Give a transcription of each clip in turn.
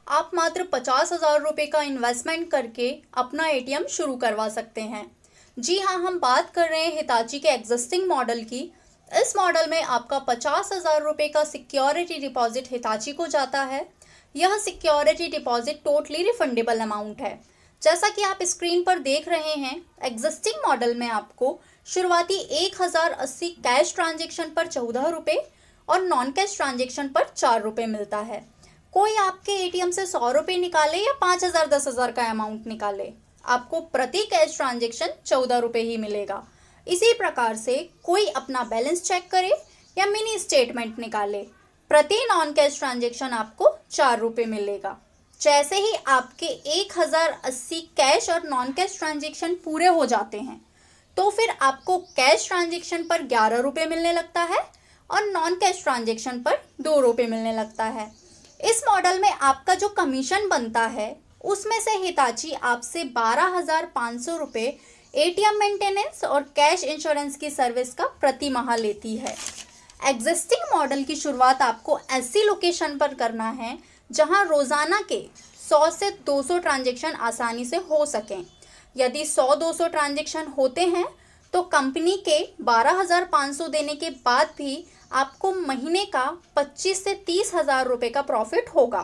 आप मात्र 50,000 रुपये का इन्वेस्टमेंट करके अपना एटीएम शुरू करवा सकते हैं। जी हाँ, हम बात कर रहे हैं हिताची के एग्जिस्टिंग मॉडल की। इस मॉडल में आपका 50,000 रुपये का सिक्योरिटी डिपॉजिट हिताची को जाता है। यह security deposit totally refundable amount है। जैसा कि आप स्क्रीन पर देख रहे हैं, एग्जिस्टिंग मॉडल में आपको शुरुआती 1080 कैश ट्रांजेक्शन पर 14 रुपये और नॉन कैश ट्रांजेक्शन पर 4 रुपये मिलता है। कोई आपके एटीएम से 100 रुपये निकाले या 5,000 10,000 का अमाउंट निकाले, आपको प्रति कैश ट्रांजेक्शन 14 रुपये ही मिलेगा। इसी प्रकार से कोई अपना बैलेंस चेक करे या मिनी स्टेटमेंट निकाले, प्रति नॉन कैश ट्रांजेक्शन आपको 4 रुपये मिलेगा। जैसे ही आपके 1080 कैश और नॉन कैश ट्रांजेक्शन पूरे हो जाते हैं तो फिर आपको कैश ट्रांजेक्शन पर 11 रुपये मिलने लगता है और नॉन कैश ट्रांजेक्शन पर 2 रुपये मिलने लगता है। इस मॉडल में आपका जो कमीशन बनता है उसमें से हिताची आपसे 12,500 रुपये एटीएम मेंटेनेंस और कैश इंश्योरेंस की सर्विस का प्रति माह लेती है। एग्जिस्टिंग मॉडल की शुरुआत आपको ऐसी लोकेशन पर करना है जहां रोजाना के 100 से 200 ट्रांजेक्शन आसानी से हो सकें। यदि 100-200 ट्रांजेक्शन होते हैं तो कंपनी के 12,500 देने के बाद भी आपको महीने का 25 से 30,000 रुपये का प्रॉफिट होगा।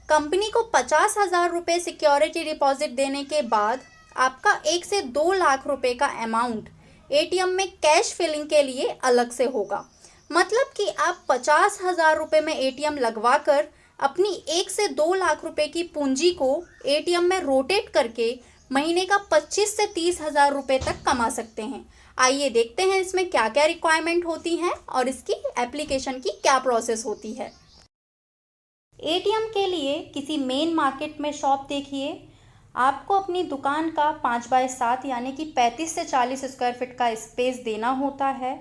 कंपनी को 50,000 रुपये सिक्योरिटी डिपॉजिट देने के बाद आपका 1 से 2 लाख रुपए का अमाउंट एटीएम में कैश फिलिंग के लिए अलग से होगा। मतलब कि आप 50,000 रुपये में एटीएम लगवा कर अपनी 1 से 2 लाख रुपए की पूंजी को एटीएम में रोटेट करके महीने का 25 से 30,000 रुपये तक कमा सकते हैं। आइए देखते हैं इसमें क्या क्या रिक्वायरमेंट होती हैं और इसकी एप्लीकेशन की क्या प्रोसेस होती है। एटीएम के लिए किसी मेन मार्केट में शॉप देखिए। आपको अपनी दुकान का 5x7 यानी कि 35 से 40 स्क्वायर फीट का स्पेस देना होता है।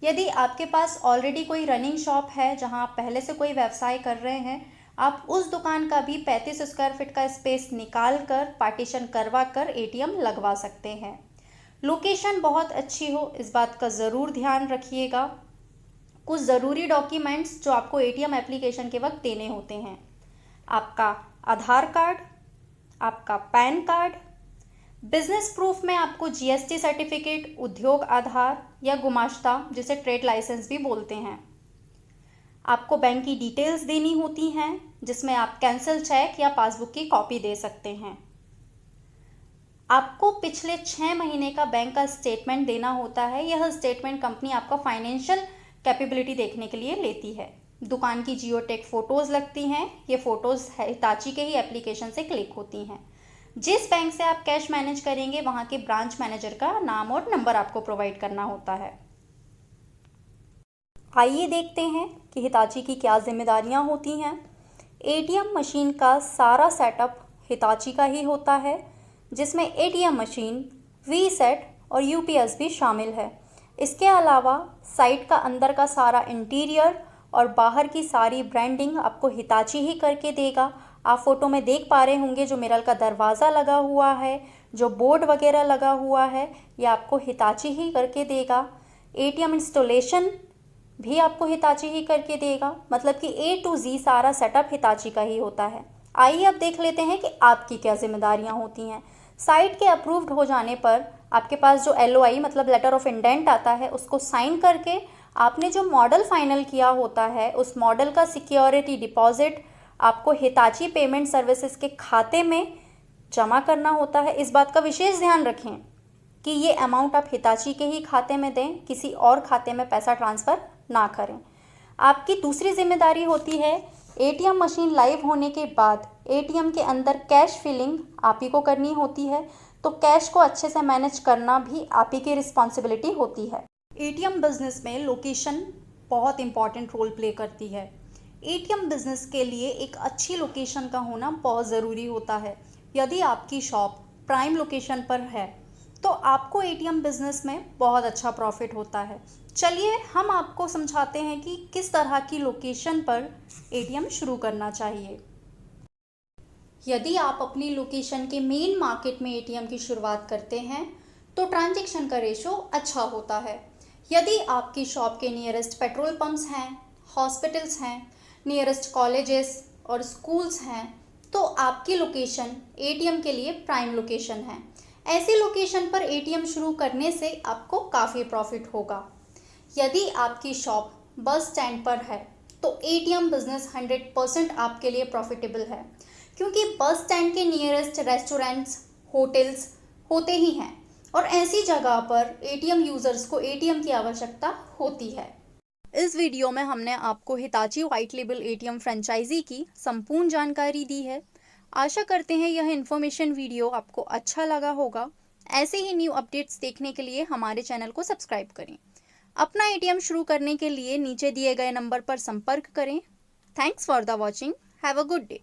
यदि आपके पास ऑलरेडी कोई रनिंग शॉप है जहां आप पहले से कोई व्यवसाय कर रहे हैं, आप उस दुकान का भी 35 स्क्वायर फीट का स्पेस निकाल कर पार्टीशन करवा कर एटीएम लगवा सकते हैं। लोकेशन बहुत अच्छी हो, इस बात का ज़रूर ध्यान रखिएगा। कुछ ज़रूरी डॉक्यूमेंट्स जो आपको एटीएम एप्लीकेशन के वक्त देने होते हैं: आपका आधार कार्ड, आपका पैन कार्ड, बिजनेस प्रूफ में आपको जीएसटी सर्टिफिकेट, उद्योग आधार या गुमाश्ता जिसे ट्रेड लाइसेंस भी बोलते हैं। आपको बैंक की डिटेल्स देनी होती हैं जिसमें आप कैंसिल चेक या पासबुक की कॉपी दे सकते हैं। आपको पिछले 6 महीने का बैंक का स्टेटमेंट देना होता है। यह स्टेटमेंट कंपनी आपका फाइनेंशियल कैपेबिलिटी देखने के लिए लेती है। दुकान की जियोटेक फ़ोटोज़ लगती हैं। ये फ़ोटोज़ हिताची के ही एप्लीकेशन से क्लिक होती हैं। जिस बैंक से आप कैश मैनेज करेंगे वहाँ के ब्रांच मैनेजर का नाम और नंबर आपको प्रोवाइड करना होता है। आइए देखते हैं कि हिताची की क्या जिम्मेदारियाँ होती हैं। एटीएम मशीन का सारा सेटअप हिताची का ही होता है, जिसमें एटीएम मशीन, वीसेट और यूपीएस भी शामिल है। इसके अलावा साइट का अंदर का सारा इंटीरियर और बाहर की सारी ब्रांडिंग आपको हिताची ही करके देगा। आप फोटो में देख पा रहे होंगे जो मिरर का दरवाज़ा लगा हुआ है, जो बोर्ड वगैरह लगा हुआ है, ये आपको हिताची ही करके देगा। एटीएम इंस्टॉलेशन भी आपको हिताची ही करके देगा। मतलब कि A to Z सारा सेटअप हिताची का ही होता है। आइए अब देख लेते हैं कि आपकी क्या जिम्मेदारियां होती हैं। साइट के अप्रूव्ड हो जाने पर आपके पास जो LOI मतलब लेटर ऑफ इंटेंट आता है, उसको साइन करके आपने जो मॉडल फाइनल किया होता है उस मॉडल का सिक्योरिटी डिपॉजिट आपको हिताची पेमेंट सर्विसेज के खाते में जमा करना होता है। इस बात का विशेष ध्यान रखें कि ये अमाउंट आप हिताची के ही खाते में दें, किसी और खाते में पैसा ट्रांसफ़र ना करें। आपकी दूसरी जिम्मेदारी होती है एटीएम मशीन लाइव होने के बाद एटीएम के अंदर कैश फिलिंग आप ही को करनी होती है, तो कैश को अच्छे से मैनेज करना भी आप ही की रिस्पॉन्सिबिलिटी होती है। एटीएम बिजनेस में लोकेशन बहुत इंपॉर्टेंट रोल प्ले करती है। एटीएम बिजनेस के लिए एक अच्छी लोकेशन का होना बहुत ज़रूरी होता है। यदि आपकी शॉप प्राइम लोकेशन पर है तो आपको एटीएम बिजनेस में बहुत अच्छा प्रॉफिट होता है। चलिए हम आपको समझाते हैं कि किस तरह की लोकेशन पर एटीएम शुरू करना चाहिए। यदि आप अपनी लोकेशन के मेन मार्केट में एटीएम की शुरुआत करते हैं तो ट्रांजैक्शन का रेशो अच्छा होता है। यदि आपकी शॉप के नियरेस्ट पेट्रोल पंप्स हैं, हॉस्पिटल्स हैं, नियरेस्ट कॉलेजेस और स्कूल्स हैं तो आपकी लोकेशन एटीएम के लिए प्राइम लोकेशन है। ऐसी लोकेशन पर एटीएम शुरू करने से आपको काफ़ी प्रॉफिट होगा। यदि आपकी शॉप बस स्टैंड पर है तो एटीएम बिजनेस 100% आपके लिए प्रॉफिटेबल है, क्योंकि बस स्टैंड के नियरेस्ट रेस्टोरेंट्स, होटल्स होते ही हैं और ऐसी जगह पर एटीएम यूज़र्स को एटीएम की आवश्यकता होती है। इस वीडियो में हमने आपको Hitachi white label ATM franchise की संपूर्ण जानकारी दी है। आशा करते हैं यह इन्फॉर्मेशन वीडियो आपको अच्छा लगा होगा। ऐसे ही न्यू अपडेट्स देखने के लिए हमारे चैनल को सब्सक्राइब करें। अपना एटीएम शुरू करने के लिए नीचे दिए गए नंबर पर संपर्क करें। Thanks for the watching. Have a good day.